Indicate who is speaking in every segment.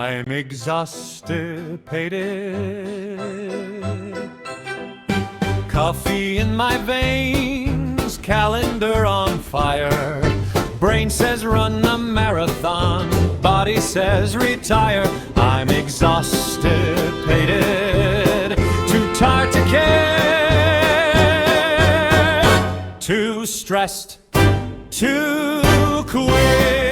Speaker 1: I'm exhaustipated. Coffee in my veins, calendar on fire. Brain says run a marathon, body says retire. I'm exhaustipated, too tired to care, too stressed to quit.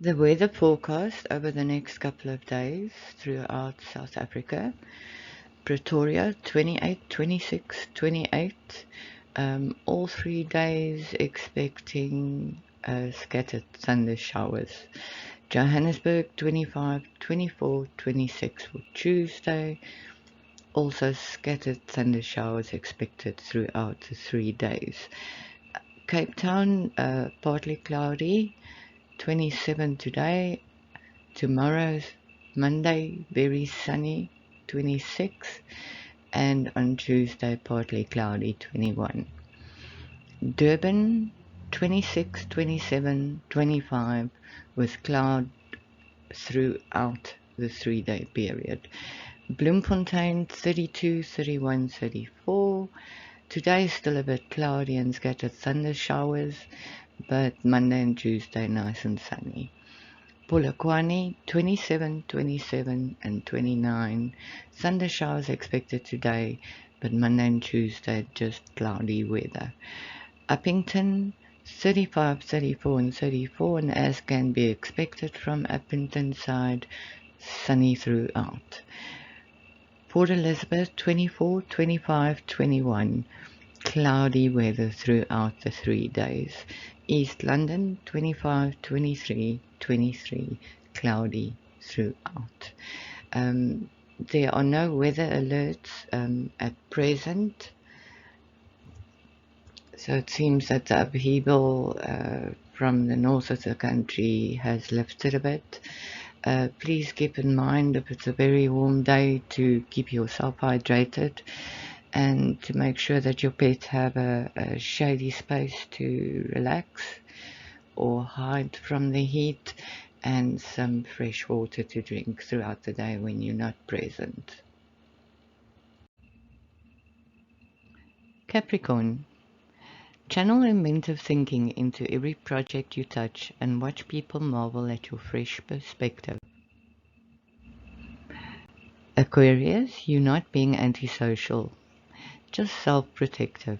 Speaker 2: The weather forecast over the next couple of days throughout South Africa. Pretoria 28, 26, 28. All 3 days expecting scattered thunder showers. Johannesburg 25, 24, 26 for Tuesday. Also scattered thunder showers expected throughout the 3 days. Cape Town partly cloudy. 27 today, tomorrow's Monday, very sunny, 26, and on Tuesday, partly cloudy, 21. Durban, 26, 27, 25, with cloud throughout the 3-day period. Bloemfontein, 32, 31, 34. Today is still a bit cloudy and scattered thunder showers, but Monday and Tuesday nice and sunny. Polokwane 27, 27 and 29. Thunder showers expected today, but Monday and Tuesday just cloudy weather. Uppington 35, 34 and 34, and as can be expected from Uppington side, sunny throughout. Port Elizabeth 24, 25, 21. Cloudy weather throughout the 3 days. East London 25, 23, 23, cloudy throughout. There are no weather alerts at present, so it seems that the upheaval from the north of the country has lifted a bit. Please keep in mind, if it's a very warm day, to keep yourself hydrated and to make sure that your pets have a shady space to relax or hide from the heat, and some fresh water to drink throughout the day when you're not present. Capricorn. Channel inventive thinking into every project you touch and watch people marvel at your fresh perspective. Aquarius, you're not being antisocial, just self-protective.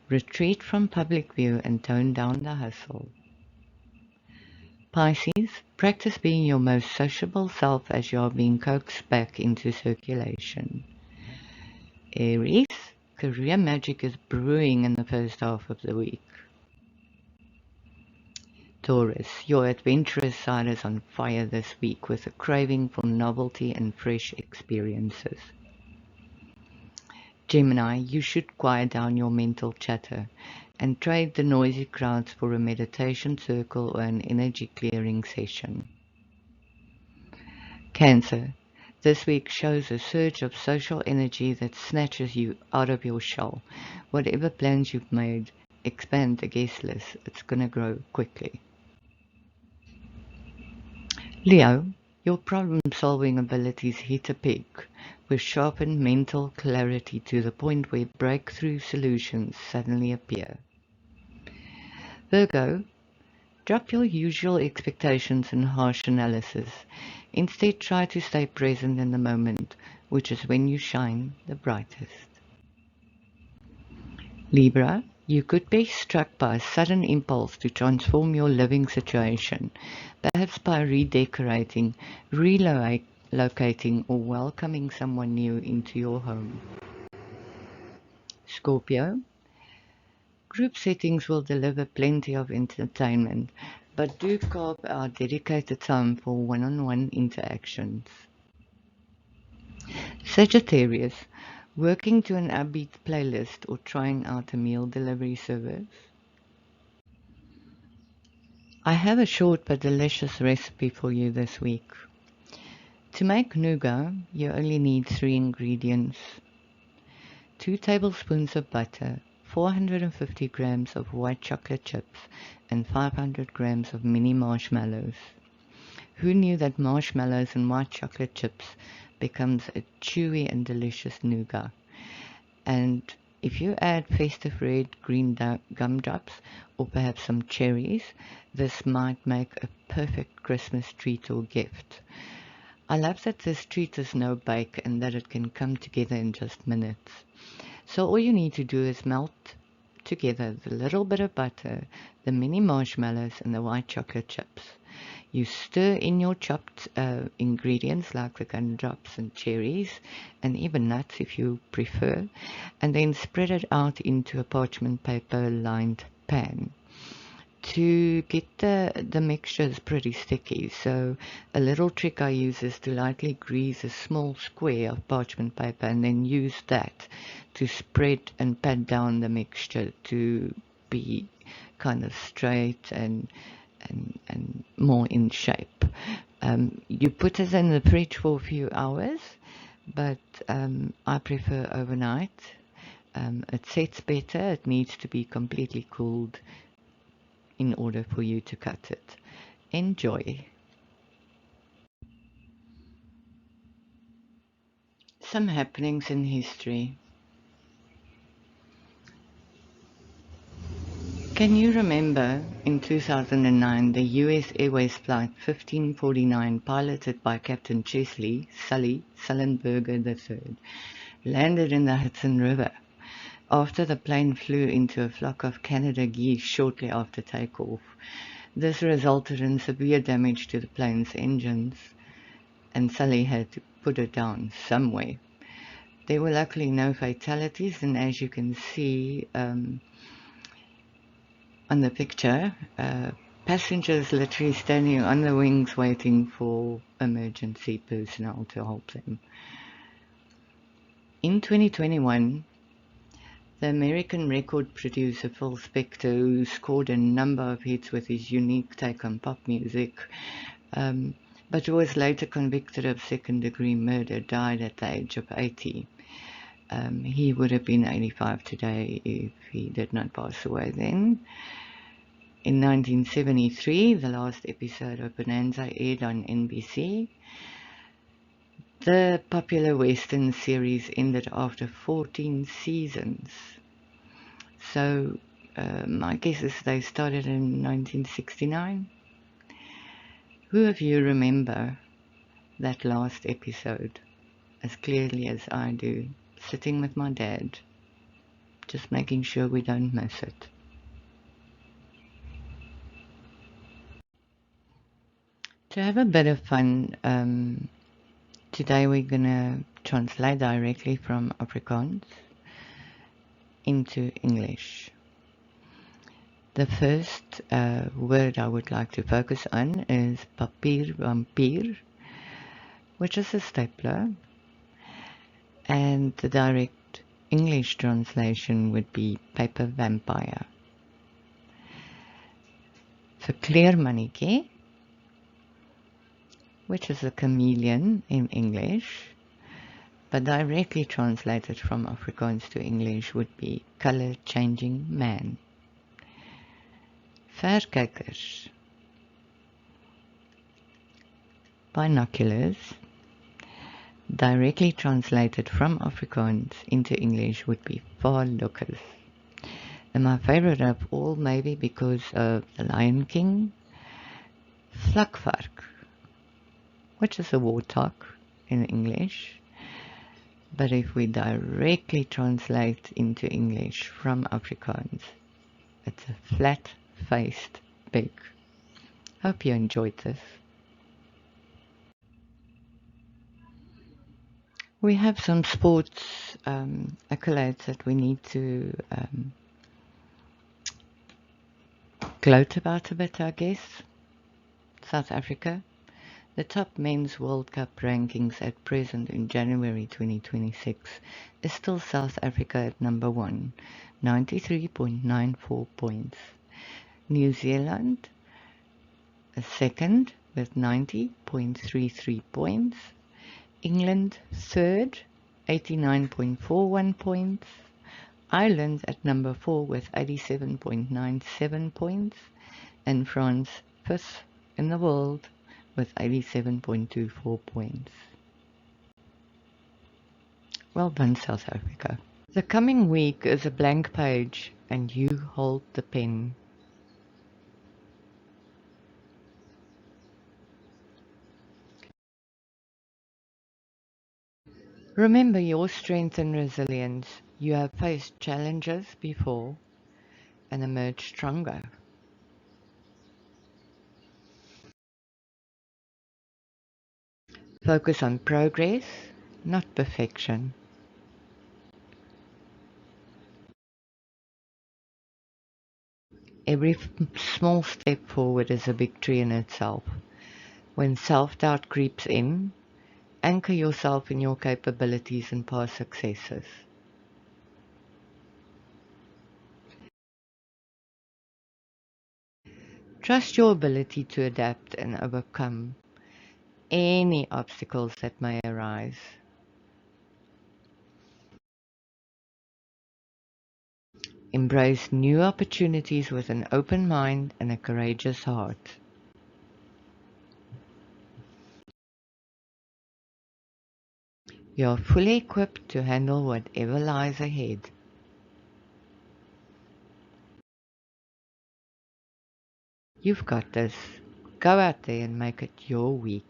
Speaker 2: Retreat from public view and tone down the hustle. Pisces, practice being your most sociable self as you are being coaxed back into circulation. Aries, career magic is brewing in the first half of the week. Taurus, your adventurous side is on fire this week with a craving for novelty and fresh experiences. Gemini, you should quiet down your mental chatter and trade the noisy crowds for a meditation circle or an energy clearing session. Cancer, this week shows a surge of social energy that snatches you out of your shell. Whatever plans you've made, expand the guest list. It's going to grow quickly. Leo, your problem-solving abilities hit a peak with sharpened mental clarity to the point where breakthrough solutions suddenly appear. Virgo, drop your usual expectations and harsh analysis. Instead, try to stay present in the moment, which is when you shine the brightest. Libra, you could be struck by a sudden impulse to transform your living situation, perhaps by redecorating, relocating, or welcoming someone new into your home. Scorpio, group settings will deliver plenty of entertainment, but do carve out dedicated time for one-on-one interactions. Sagittarius, working to an upbeat playlist or trying out a meal delivery service? I have a short but delicious recipe for you this week. To make nougat, you only need 3 ingredients. 2 tablespoons of butter, 450 grams of white chocolate chips, and 500 grams of mini marshmallows. Who knew that marshmallows and white chocolate chips becomes a chewy and delicious nougat? And if you add festive red green gumdrops or perhaps some cherries, this might make a perfect Christmas treat or gift. I love that this treat is no bake and that it can come together in just minutes. So all you need to do is melt together the little bit of butter, the mini marshmallows and the white chocolate chips. You stir in your chopped ingredients like the gumdrops and cherries and even nuts if you prefer, and then spread it out into a parchment paper lined pan. To get the mixture is pretty sticky, so a little trick I use is to lightly grease a small square of parchment paper and then use that to spread and pat down the mixture to be kind of straight and more in shape. You put it in the fridge for a few hours, but I prefer overnight. It sets better. It needs to be completely cooled in order for you to cut it. Enjoy. Some happenings in history. Can you remember in 2009 the US Airways Flight 1549 piloted by Captain Sully Sullenberger III landed in the Hudson River after the plane flew into a flock of Canada geese shortly after takeoff? This resulted in severe damage to the plane's engines, and Sully had to put it down somewhere. There were luckily no fatalities, and as you can see on the picture, passengers literally standing on the wings waiting for emergency personnel to help them. In 2021, the American record producer Phil Spector, who scored a number of hits with his unique take on pop music, but who was later convicted of second-degree murder, died at the age of 80. He would have been 85 today if he did not pass away then. In 1973, the last episode of Bonanza aired on NBC. The popular Western series ended after 14 seasons. So my guess is they started in 1969. Who of you remember that last episode as clearly as I do, sitting with my dad, just making sure we don't miss it? To have a bit of fun, today we're going to translate directly from Afrikaans into English. The first word I would like to focus on is papiervampier, which is a stapler, and the direct English translation would be paper vampire. Verkleermannetjie, which is a chameleon in English, but directly translated from Afrikaans to English would be color-changing man. Verkykers, binoculars, directly translated from Afrikaans into English would be voorlookers. And my favorite of all, maybe because of The Lion King, vlakvark, which is a warthog in English. But if we directly translate into English from Afrikaans, it's a flat-faced pig. Hope you enjoyed this. We have some sports accolades that we need to gloat about a bit, I guess. South Africa. The top men's World Cup rankings at present in January 2026 is still South Africa at number 1, 93.94 points. New Zealand is second with 90.33 points. England third, 89.41 points. Ireland at number 4 with 87.97 points. And France fifth in the world with 87.24 points. Well done, South Africa. The coming week is a blank page and you hold the pen. Remember your strength and resilience. You have faced challenges before and emerged stronger. Focus on progress, not perfection. Every small step forward is a victory in itself. When self-doubt creeps in, anchor yourself in your capabilities and past successes. Trust your ability to adapt and overcome any obstacles that may arise. Embrace new opportunities with an open mind and a courageous heart. You are fully equipped to handle whatever lies ahead. You've got this. Go out there and make it your week.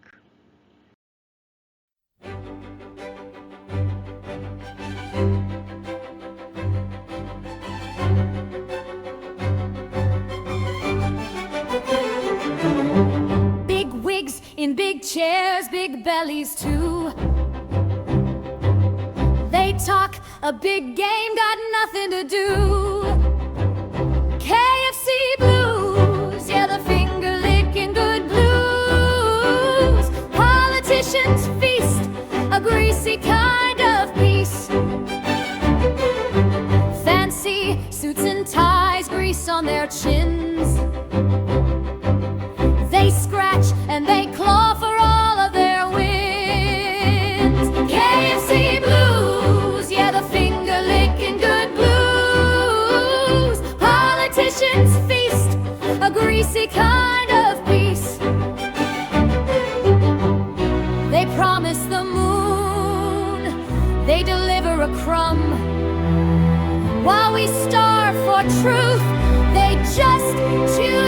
Speaker 3: Big wigs in big chairs, big bellies too. They talk a big game, got nothing to do. KFC blues, yeah, the finger-licking good blues. Politicians feast, a greasy kind of peace. Fancy suits and ties, grease on their chins. They scratch and they claw for all of their wins. KFC blues, yeah, the finger-licking good blues. Politicians feast, a greasy kind of peace. They promise the moon, they deliver a crumb. While we starve for truth, they just choose